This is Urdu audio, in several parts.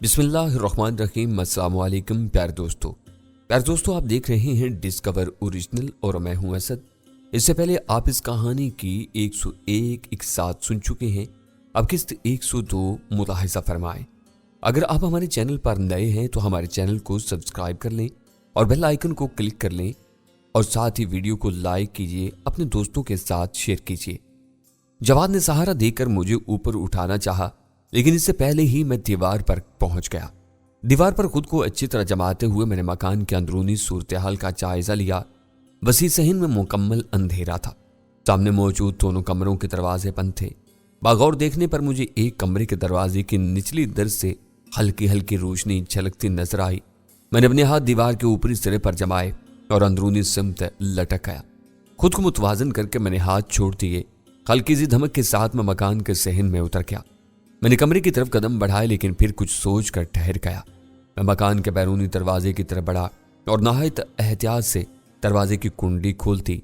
بسم اللہ الرحمن الرحیم۔ السلام علیکم پیارے دوستو، آپ دیکھ رہے ہیں ڈسکور اوریجنل اور میں ہوں اسد۔ اس سے پہلے آپ اس کہانی کی 101 ایک ساتھ سن چکے ہیں، اب قسط 102 ملاحظہ فرمائیں۔ اگر آپ ہمارے چینل پر نئے ہیں تو ہمارے چینل کو سبسکرائب کر لیں اور بیل آئیکن کو کلک کر لیں اور ساتھ ہی ویڈیو کو لائک کیجئے، اپنے دوستوں کے ساتھ شیئر کیجئے۔ جواد نے سہارا دے کر مجھے اوپر اٹھانا چاہا، لیکن اس سے پہلے ہی میں دیوار پر پہنچ گیا۔ دیوار پر خود کو اچھی طرح جماتے ہوئے میں نے مکان کے اندرونی صورتحال کا جائزہ لیا۔ وسیع صحن میں مکمل اندھیرا تھا، سامنے موجود دونوں کمروں کے دروازے بند تھے۔ باغور دیکھنے پر مجھے ایک کمرے کے دروازے کی نچلی درز سے ہلکی ہلکی روشنی جھلکتی نظر آئی۔ میں نے اپنے ہاتھ دیوار کے اوپری سرے پر جمائے اور اندرونی سمت لٹک گیا۔ خود کو متوازن کر کے میں نے ہاتھ چھوڑ دیے۔ ہلکی سی دھمک کے ساتھ میں مکان کے صحن میں اتر گیا۔ میں نے کمرے کی طرف قدم بڑھائے، لیکن پھر کچھ سوچ کر ٹھہر گیا۔ میں مکان کے بیرونی دروازے کی طرف بڑھا اور نہایت احتیاط سے دروازے کی کنڈی کھولتی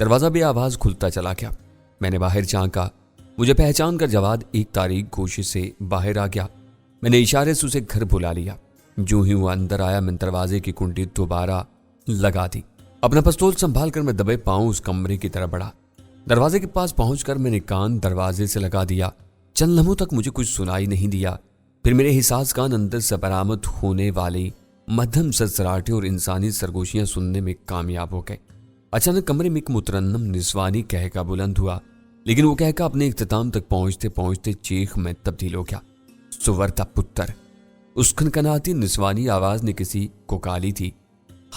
دروازہ بے آواز کھلتا چلا گیا۔ میں نے باہر جھانکا، مجھے پہچان کر جواد ایک تاریک گوشے سے باہر آ گیا۔ میں نے اشارے سے اسے گھر بلا لیا۔ جو ہی وہ اندر آیا، میں دروازے کی کنڈی دوبارہ لگا دی۔ اپنا پستول سنبھال کر میں دبے پاؤں اس کمرے کی طرف بڑھا۔ دروازے کے پاس پہنچ کر میں نے کان دروازے سے لگا دیا۔ چند لمحوں تک مجھے کچھ سنائی نہیں دیا، پھر میرے حساس کان اندر سے برآمد ہونے والی مدھم سرسراہٹیں اور انسانی سرگوشیاں سننے میں کامیاب ہو گئے۔ اچانک کمرے میں ایک مترنم نسوانی کہکا بلند ہوا، لیکن وہ کہکا اپنے اختتام تک پہنچتے پہنچتے چیخ میں تبدیل ہو گیا۔ سورتا پتر! اس کھنکھناتی نسوانی آواز نے کسی کو کالی تھی۔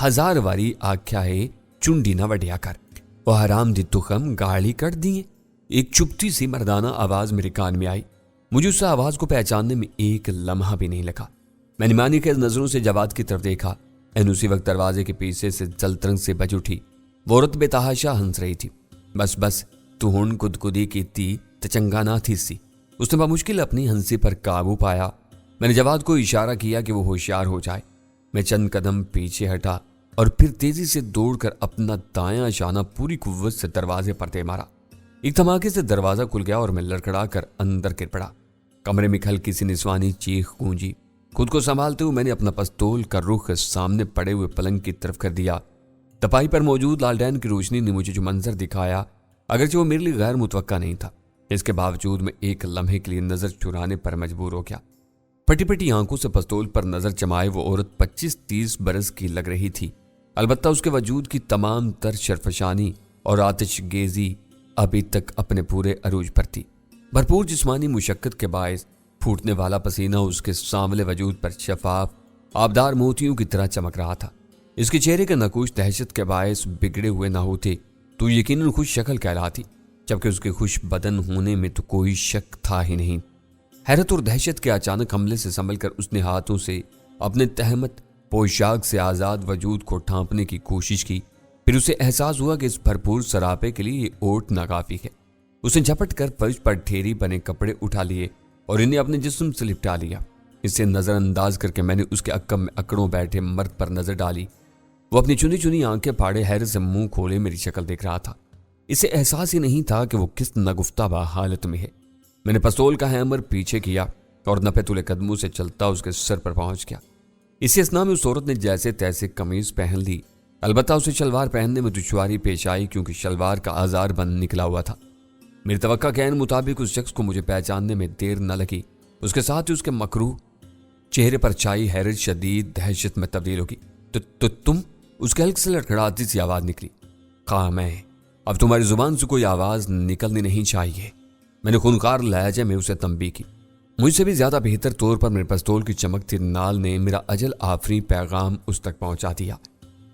ہزار واری آکھیا ہے چنڈی نہ وڈیا کر، وہ حرام دی تخم گالی کر دیے۔ ایک چپتی سی مردانہ آواز میرے کان میں آئی۔ مجھے اس آواز کو پہچاننے میں ایک لمحہ بھی نہیں لگا۔ میں نے معنی خیز نظروں سے جواد کی طرف دیکھا۔ اسی وقت دروازے کے پیچھے سے جلترنگ سے بج اٹھی۔ وہ عورت بے تحاشا ہنس رہی تھی۔ بس تو ہن کدکدی کیتی تے چنگا نہ تھی سی۔ اس نے بمشکل اپنی ہنسی پر قابو پایا۔ میں نے جواد کو اشارہ کیا کہ وہ ہوشیار ہو جائے۔ میں چند قدم پیچھے ہٹا اور پھر تیزی سے دوڑ کر اپنا دایاں شانہ پوری قوت سے دروازے پر دے مارا۔ ایک دھماکے سے دروازہ کھل گیا اور میں لڑکڑا کر اندر گر پڑا۔ کمرے میں ہلکی سی نسوانی چیخ گونجی۔ خود کو سنبھالتے ہوئے میں نے اپنا پستول کا رخ سامنے پڑے ہوئے پلنگ کی طرف کر دیا۔ تپائی پر موجود لالٹین کی روشنی نے مجھے جو منظر دکھایا، اگرچہ وہ میرے لیے غیر متوقع نہیں تھا، اس کے باوجود میں ایک لمحے کے لیے نظر چرانے پر مجبور ہو گیا۔ پٹی پٹی آنکھوں سے پستول پر نظر جمائے وہ عورت 25-30 برس کی لگ رہی تھی، البتہ اس کے وجود کی تمام تر شرفشانی اور آتش گیزی ابھی تک اپنے پورے عروج پر تھی۔ بھرپور جسمانی مشقت کے باعث پھوٹنے والا پسینہ اس کے سانولے وجود پر شفاف آبدار موتیوں کی طرح چمک رہا تھا۔ اس کے چہرے کے نقوش دہشت کے باعث بگڑے ہوئے نہ ہوتے تو یقیناً خوش شکل کہلاتی، جبکہ اس کے خوش بدن ہونے میں تو کوئی شک تھا ہی نہیں۔ حیرت اور دہشت کے اچانک حملے سے سنبھل کر اس نے ہاتھوں سے اپنے تہمت پوشاک سے آزاد وجود کو ڈھانپنے کی کوشش کی۔ پھر اسے احساس ہوا کہ اس بھرپور سراپے کے لیے یہ اوٹ ناکافی ہے۔ اس نے جھپٹ کر فرش پر ڈھیری بنے کپڑے اٹھا لیے اور انہیں اپنے جسم سے لپٹا لیا۔ اسے نظر انداز کر کے میں نے اس کے عقب میں اکڑوں بیٹھے مرد پر نظر ڈالی۔ وہ اپنی چنی چنی آنکھیں پھاڑے حیرت سے منہ کھولے میری شکل دیکھ رہا تھا۔ اسے احساس ہی نہیں تھا کہ وہ کس ناگفتہ حالت میں ہے۔ میں نے پستول کا ہیمر پیچھے کیا اور نپے تلے قدموں سے چلتا اس کے سر پر پہنچ گیا۔ اسی اثناء میں اس عورت نے جیسے تیسے قمیض پہن لی، البتہ اسے شلوار پہننے میں دشواری پیش آئی کیونکہ شلوار کا آزار بند نکلا ہوا تھا۔ میری توقع کے عین مطابق اس شخص کو مجھے پہچاننے میں دیر نہ لگی۔ اس کے ساتھ ہی اس کے مکروہ چہرے پر چھائی حیرت شدید دہشت میں تبدیل ہوگی۔ تو تم؟ اس کے حلق سے لڑکھڑاتی سی آواز نکلی۔ کہا میں، اب تمہاری زبان سے کوئی آواز نکلنی نہیں چاہیے۔ میں نے خونخوار لہجے میں اسے تنبیہ کی۔ مجھ سے بھی زیادہ بہتر طور پر میرے پستول کی چمکتی نال نے میرا اجل آفری پیغام اس تک پہنچا دیا۔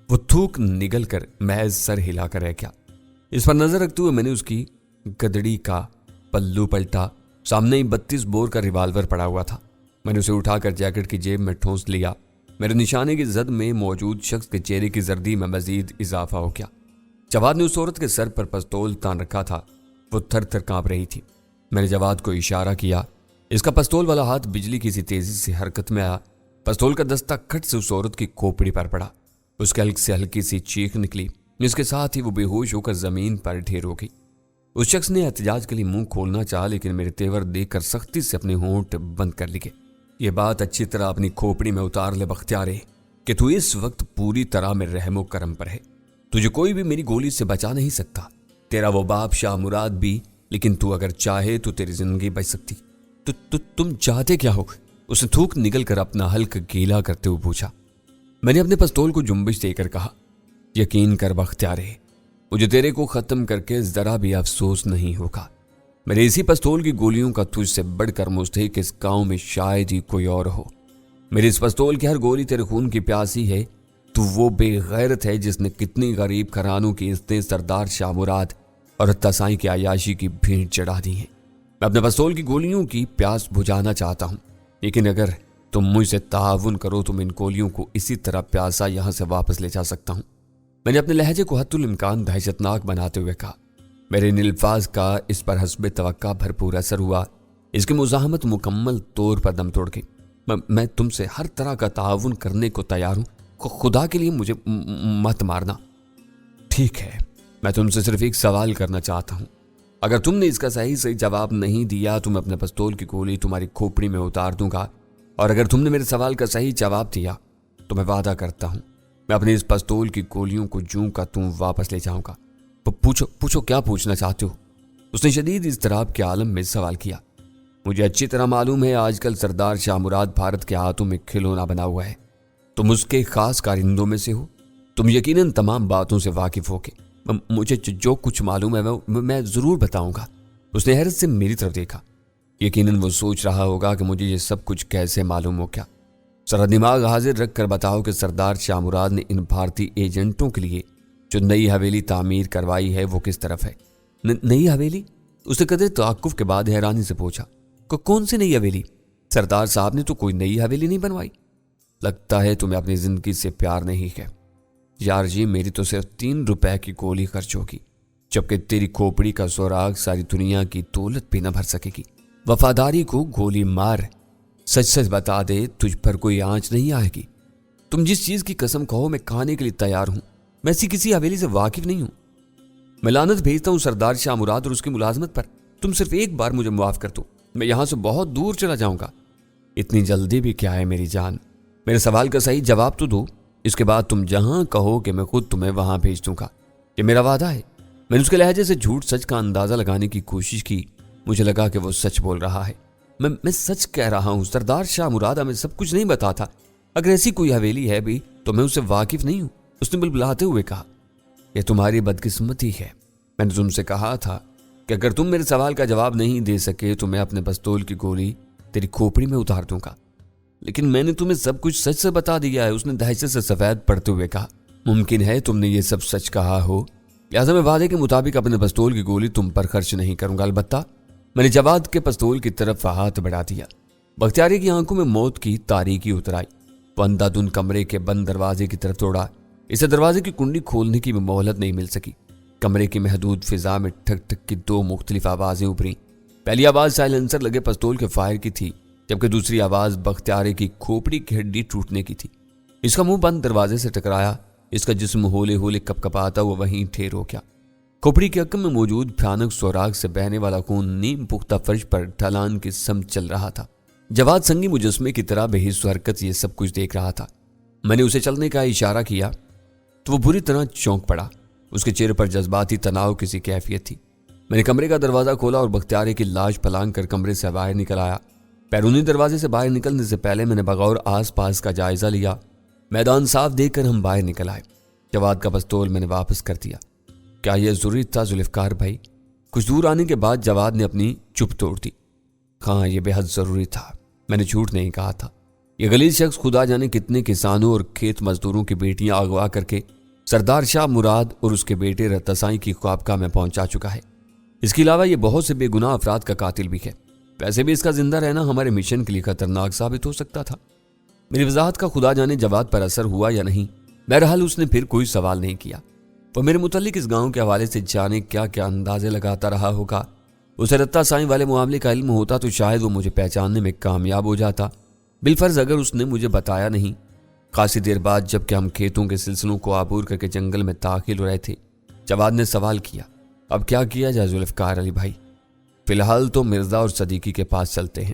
وہ تھوک نگل کر محض سر ہلا کر رہ گیا۔ اس پر نظر رکھتے ہوئے میں نے اس کی گدڑی کا پلو پلٹا۔ سامنے ہی 32 بور کا ریوالور پڑا ہوا تھا۔ میں نے اسے اٹھا کر جیکٹ کی جیب میں ٹھونس لیا۔ میرے نشانے کی زد میں موجود شخص کے چہرے کی زردی میں مزید اضافہ ہو گیا۔ جواد نے اس عورت کے سر پر پستول تان رکھا تھا۔ وہ تھر تھر کانپ رہی تھی۔ میں نے جواد کو اشارہ کیا۔ اس کا پستول والا ہاتھ بجلی کی سی تیزی سے حرکت میں آیا۔ پستول کا دستہ کھٹ سے اس عورت کی کھوپڑی پر پڑا۔ اس کے حلق سے ہلکی سی چیخ نکلی۔ اس کے ساتھ ہی وہ بے ہوش ہو کر زمین پر ڈھیر ہو گئی۔ اس شخص نے احتجاج کے لیے منہ کھولنا چاہا، لیکن میرے تیور دیکھ کر سختی سے اپنے ہونٹ بند کر لیے۔ یہ بات اچھی طرح اپنی کھوپڑی میں اتار لے بختیارے کہ تو اس وقت پوری طرح میں رحم و کرم پر ہے. تجھے کوئی بھی میری گولی سے بچا نہیں سکتا، تیرا وہ باپ شاہ مراد بھی، لیکن تو اگر چاہے تو تیری زندگی بچ سکتی. تم چاہتے کیا ہو؟ اس نے تھوک نکل کر اپنا حلق گیلا کرتے ہوئے پوچھا. میں نے اپنے پستول کو جنبش دے کر کہا، یقین کر بختیارے، مجھے تیرے کو ختم کر کے ذرا بھی افسوس نہیں ہوگا. میرے اسی پستول کی گولیوں کا تجھ سے بڑھ کر مستحق اس گاؤں میں شاید ہی کوئی اور ہو. میرے اس پستول کی ہر گولی تیرے خون کی پیاسی ہے. تو وہ بے غیرت ہے جس نے کتنی غریب گھرانوں کی عزتیں سردار شاہ مراد اور تسائی کی عیاشی کی بھیڑ چڑھا دی ہیں. میں اپنے پستول کی گولیوں کی پیاس بجھانا چاہتا ہوں، لیکن اگر تم مجھ سے تعاون کرو تو میں ان گولیوں کو اسی طرح پیاسا یہاں سے واپس لے جا سکتا ہوں. میں نے اپنے لہجے کو حتی الامکان دہشتناک بناتے ہوئے کہا. میرے ان الفاظ کا اس پر حسب توقع بھرپور اثر ہوا. اس کی مزاحمت مکمل طور پر دم توڑ گئی. میں تم سے ہر طرح کا تعاون کرنے کو تیار ہوں، خدا کے لیے مجھے مت مارنا. ٹھیک ہے، میں تم سے صرف ایک سوال کرنا چاہتا ہوں. اگر تم نے اس کا صحیح جواب نہیں دیا تو میں اپنے پستول کی گولی تمہاری کھوپڑی میں اتار دوں گا، اور اگر تم نے میرے سوال کا صحیح جواب دیا تو میں وعدہ کرتا ہوں میں اپنے اس پستول کی گولیوں کو جوں کا توں واپس لے جاؤں گا. پوچھو کیا پوچھنا چاہتے ہو؟ اس نے شدید اضطراب کے عالم میں سوال کیا. مجھے اچھی طرح معلوم ہے آج کل سردار شاہ مراد بھارت کے ہاتھوں میں کھلونا بنا ہوا ہے. تم اس کے خاص کارندوں میں سے ہو. تم یقیناً تمام باتوں سے واقف ہو کے مجھے جو کچھ معلوم ہے میں ضرور بتاؤں گا. اس نے حیرت سے میری طرف دیکھا. یقیناً وہ سوچ رہا ہوگا کہ مجھے یہ سب کچھ کیسے معلوم ہو. کیا ذرا دماغ حاضر رکھ کر بتاؤ کہ سردار شاہ مراد نے ان بھارتی ایجنٹوں کے لیے جو نئی حویلی تعمیر کروائی ہے وہ کس طرف ہے؟ نئی حویلی؟ اس نے قدر تعقف کے بعد حیرانی سے پوچھا. کون سی نئی حویلی؟ سردار صاحب نے تو کوئی نئی حویلی نہیں بنوائی. لگتا ہے تمہیں اپنی زندگی سے پیار نہیں ہے. یار جی، میری تو صرف 3 روپے کی گولی خرچ ہوگی، جبکہ تیری کھوپڑی کا سوراخ ساری دنیا کی دولت بھی نہ بھر سکے گی. وفاداری کو گولی مار. سچ بتا دے، تجھ پر کوئی آنچ نہیں آئے گی. تم جس چیز کی قسم کہو میں کھانے کے لیے تیار ہوں. میں ایسی کسی حویلی سے واقف نہیں ہوں. میں لعنت بھیجتا ہوں سردار شاہ مراد اور اس کی ملازمت پر. تم صرف ایک بار مجھے معاف کر دو، میں یہاں سے بہت دور چلا جاؤں گا. اتنی جلدی بھی کیا ہے میری جان؟ میرے سوال کا صحیح جواب تو دو، اس کے بعد تم جہاں کہو کہ میں خود تمہیں وہاں بھیج دوں گا. یہ میرا وعدہ ہے. میں نے اس کے لہجے سے جھوٹ سچ کا اندازہ لگانے کی کوشش کی. مجھے لگا کہ وہ سچ بول رہا ہے. میں سچ کہہ رہا ہوں. سردار شاہ مراد ہمیں سب کچھ نہیں بتاتا. اگر ایسی کوئی حویلی ہے بھی تو میں اس سے واقف نہیں ہوں. اس نے بلبلاتے ہوئے کہا. یہ تمہاری بدقسمتی ہے. میں نے تم سے کہا تھا کہ اگر تم میرے سوال کا جواب نہیں دے سکے تو میں اپنے پستول کی گولی تیری کھوپڑی میں اتار دوں گا. لیکن میں نے تمہیں سب کچھ سچ سے بتا دیا ہے. اس نے دہشت سے سفید پڑتے ہوئے کہا. ممکن ہے تم نے یہ سب سچ کہا ہو، لہٰذا میں وعدے کے مطابق اپنے پستول کی گولی تم پر خرچ نہیں کروں گا. البتہ میں نے جواد کے پستول کی طرف ہاتھ بڑھا دیا. بختیاری کی آنکھوں میں موت کی تاریکی اتر آئی. وہ اندھا دھند کمرے کے بند دروازے کی طرف دوڑا. اسے دروازے کی کنڈی کھولنے کی بھی مہلت نہیں مل سکی. کمرے کی محدود فضا میں ٹھک ٹھک کی 2 مختلف آوازیں ابھریں. پہلی آواز سائلنسر لگے پستول کے فائر کی تھی، جبکہ دوسری آواز بختیاری کی کھوپڑی کی ہڈی ٹوٹنے کی تھی. اس کا منہ بند دروازے سے ٹکرایا. اس کا جسم ہولے ہولے کپ کپاتا وہ وہیں ٹھیر ہو گیا. کھوپڑی کے عقب میں موجود بھیانک سوراخ سے بہنے والا خون نیم پختہ فرش پر ڈھلان کی سمت چل رہا تھا. جواد سنگی مجسمے کی طرح بے حس و حرکت یہ سب کچھ دیکھ رہا تھا. میں نے اسے چلنے کا اشارہ کیا تو وہ بری طرح چونک پڑا. اس کے چہرے پر جذباتی تناؤ کسی کیفیت تھی. میں نے کمرے کا دروازہ کھولا اور بختیاری کی لاش پھلانگ کر کمرے سے باہر نکل آیا. بیرونی دروازے سے باہر نکلنے سے پہلے میں نے بغور آس پاس کا جائزہ لیا. میدان صاف دیکھ کر ہم باہر نکل آئے. جواد کا پستول میں نے واپس کر دیا. کیا یہ ضروری تھا ذوالفقار بھائی؟ کچھ دور آنے کے بعد جواد نے اپنی چپ توڑ دی. ہاں، یہ بے حد ضروری تھا. میں نے جھوٹ نہیں کہا تھا. یہ غلیظ شخص خدا جانے کتنے کسانوں اور کھیت مزدوروں کی بیٹیاں اغوا کر کے سردار شاہ مراد اور اس کے بیٹے رتسائی کی خوابگاہ میں پہنچا چکا ہے. اس کے علاوہ یہ بہت سے بے گناہ افراد کا قاتل بھی ہے. ویسے بھی اس کا زندہ رہنا ہمارے مشن کے لیے خطرناک ثابت ہو سکتا تھا. میری وضاحت کا خدا جانے جواد پر اثر ہوا یا نہیں. بہرحال اس نے پھر کوئی سوال نہیں کیا. وہ میرے متعلق اس گاؤں کے حوالے سے جانے کیا کیا اندازے لگاتا رہا ہوگا. اسے رتسائی والے معاملے کا علم ہوتا تو شاید وہ مجھے پہچاننے میں کامیاب ہو جاتا. بالفرض اگر اس نے مجھے بتایا نہیں. خاصی دیر بعد جب کہ ہم کھیتوں کے سلسلوں کو عبور کر کے جنگل میں داخل ہو رہے تھے، جواد نے سوال کیا. اب کیا کیا جائے ذوالفقار علی بھائی؟ فی الحال تو مرزا اور صدیقی کے پاس چلتے ہیں.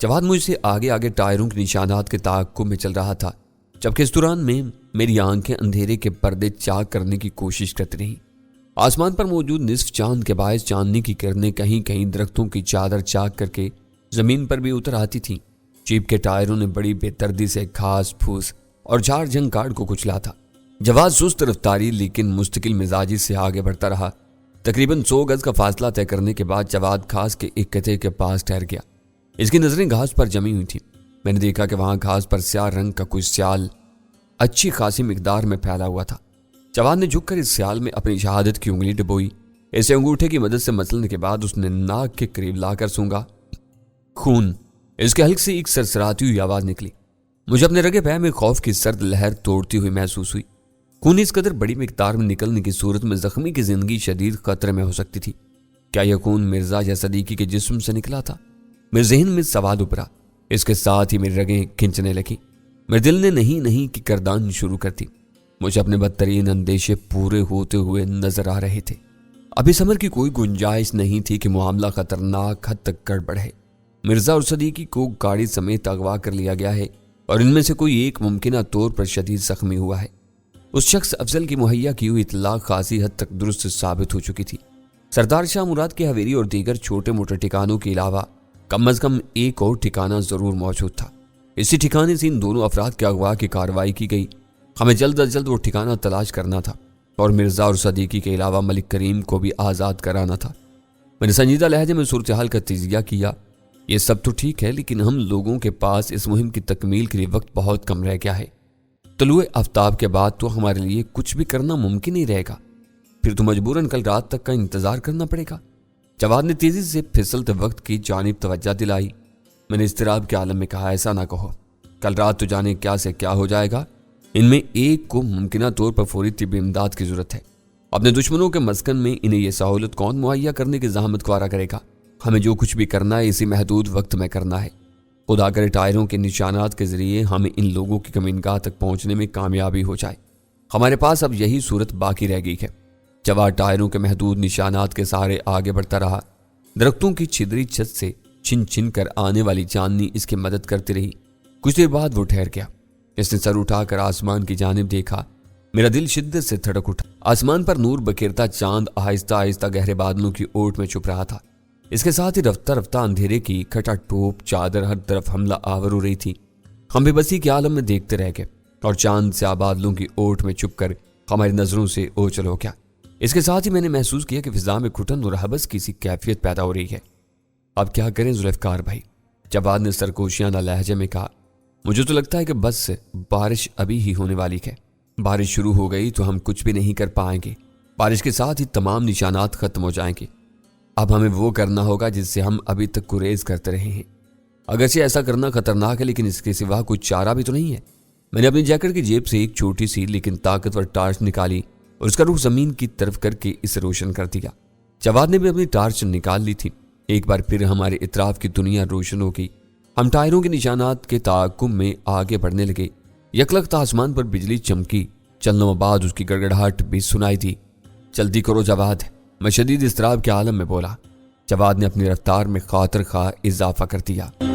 جواد مجھ سے آگے آگے ٹائروں کے نشانات کے تعاقب میں چل رہا تھا، جبکہ اس دوران میں میری آنکھیں اندھیرے کے پردے چاک کرنے کی کوشش کرتی رہیں۔ آسمان پر موجود نصف چاند کے باعث چاندنی کی کرنیں کہیں کہیں درختوں کی چادر چاک کر کے زمین پر بھی اتر آتی تھیں۔ جیپ کے ٹائروں نے بڑی بے دردی سے گھاس پھوس اور جھاڑ جھنکاڑ کو کچلا تھا۔ جواد سست رفتاری لیکن مستقل مزاجی سے آگے بڑھتا رہا۔ تقریباً 100 گز کا فاصلہ طے کرنے کے بعد جواد گھاس کے ایک قطعے کے پاس ٹھہر گیا۔ اس کی نظریں گھاس پر جمی ہوئی تھیں۔ میں نے دیکھا کہ وہاں گھاس پر سیاہ رنگ کا کوئی سیال اچھی خاصی مقدار میں پھیلا ہوا تھا۔ جواد نے جھک کر اس سیال میں اپنی شہادت کی انگلی ڈبوئی۔ اسے انگوٹھے کی مدد سے مچلنے کے بعد اس نے ناک کے قریب لا کر سونگا۔ خون! اس کے حلق سے ایک سرسراتی ہوئی آواز نکلی۔ مجھے اپنے رگے پے میں خوف کی سرد لہر توڑتی ہوئی محسوس ہوئی۔ خون اس قدر بڑی مقدار میں نکلنے کی صورت میں زخمی کی زندگی شدید خطرے میں ہو سکتی تھی۔ کیا یہ خون مرزا یا صدیقی کے جسم سے نکلا تھا؟ میرے ذہن میں سوال ابھرا۔ اس کے ساتھ ہی میری رگیں کھنچنے لگی۔ میرے دل نے نہیں کی کردان شروع کر دی۔ مجھے اپنے بدترین اندیشے پورے ہوتے ہوئے نظر آ رہے تھے۔ ابھی سمر کی کوئی گنجائش نہیں تھی کہ معاملہ خطرناک حد تک گڑبڑ ہے۔ مرزا اور صدیقی کو گاڑی سمیت اغوا کر لیا گیا ہے اور ان میں سے کوئی ایک ممکنہ طور پر شدید زخمی ہوا ہے۔ اس شخص افضل کی مہیا کی ہوئی اطلاع خاصی حد تک درست ثابت ہو چکی تھی۔ سردار شاہ مراد کی حویلی اور دیگر چھوٹے موٹے ٹھکانوں کے علاوہ کم از کم ایک اور ٹھکانہ ضرور موجود تھا۔ اسی ٹھکانے سے ان دونوں افراد کے اغوا کی کارروائی کی گئی۔ ہمیں جلد از جلد وہ ٹھکانہ تلاش کرنا تھا اور مرزا اور صدیقی کے علاوہ ملک کریم کو بھی آزاد کرانا تھا۔ میں نے سنجیدہ لہجے میں صورتحال کا تجزیہ کیا۔ یہ سب تو ٹھیک ہے، لیکن ہم لوگوں کے پاس اس مہم کی تکمیل کے لیے وقت بہت کم رہ گیا ہے۔ طلوع آفتاب کے بعد تو ہمارے لیے کچھ بھی کرنا ممکن نہیں رہے گا۔ پھر تو مجبوراً کل رات تک کا انتظار کرنا پڑے گا۔ جواد نے تیزی سے پھسلتے وقت کی جانب توجہ دلائی۔ میں نے اضطراب کے عالم میں کہا، ایسا نہ کہو، کل رات تو جانے کیا سے کیا ہو جائے گا۔ ان میں ایک کو ممکنہ طور پر فوری طبی امداد کی ضرورت ہے۔ اپنے دشمنوں کے مسکن میں انہیں یہ سہولت کون مہیا کرنے کی زحمت گوارا کرے گا؟ ہمیں جو کچھ بھی کرنا ہے اسی محدود وقت میں کرنا ہے۔ خدا کرے ٹائروں کے نشانات کے ذریعے ہمیں ان لوگوں کی کمینگاہ تک پہنچنے میں کامیابی ہو جائے۔ ہمارے پاس اب یہی صورت باقی رہ گئی ہے۔ جواد ٹائروں کے محدود نشانات کے سہارے آگے بڑھتا رہا۔ درختوں کی چھدری چھت سے چھن چھن کر آنے والی چاندنی اس کی مدد کرتی رہی۔ کچھ دیر بعد وہ ٹھہر گیا۔ اس نے سر اٹھا کر آسمان کی جانب دیکھا۔ میرا دل شدت سے دھڑک اٹھا۔ آسمان پر نور بکھیرتا چاند آہستہ آہستہ گہرے بادلوں کی اوٹ میں چھپ رہا تھا۔ اس کے ساتھ ہی رفتہ رفتہ اندھیرے کی کھٹا ٹوپ چادر ہر طرف حملہ آور ہو رہی تھی۔ ہم بے بسی کے عالم میں دیکھتے رہ گئے اور چاند سے بادلوں کی اوٹ میں چھپ کر ہماری نظروں سے اوچل ہو گیا۔ اس کے ساتھ ہی میں نے محسوس کیا کہ فضا میں گھٹن اور حبس کی سی کیفیت پیدا ہو رہی ہے۔ اب کیا کریں ذوالفقار بھائی؟ جواد نے سرکوشیانہ لہجے میں کہا۔ مجھے تو لگتا ہے کہ بس بارش ابھی ہی ہونے والی ہے۔ بارش شروع ہو گئی تو ہم کچھ بھی نہیں کر پائیں گے۔ بارش کے ساتھ ہی تمام نشانات ختم ہو جائیں گے۔ اب ہمیں وہ کرنا ہوگا جس سے ہم ابھی تک گریز کرتے رہے ہیں۔ اگرچہ ایسا کرنا خطرناک ہے، لیکن اس کے سوا کوئی چارہ بھی تو نہیں ہے۔ میں نے اپنی جیکٹ کی جیب سے ایک چھوٹی سی لیکن طاقتور ٹارچ نکالی اور اس کا رخ زمین کی طرف کر کے اسے روشن کر دیا۔ جواد نے بھی اپنی ٹارچ نکال لی تھی۔ ایک بار پھر ہمارے اطراف کی دنیا روشن ہو گئی۔ ہم ٹائروں کے نشانات کے تعاقب میں آگے بڑھنے لگے۔ یکلخت آسمان پر بجلی چمکی۔ چلنے کے بعد اس کی گڑگڑاہٹ بھی سنائی دی۔ جلدی کرو جواد، میں شدید اضطراب کے عالم میں بولا۔ جواد نے اپنی رفتار میں خاطر خواہ اضافہ کر دیا۔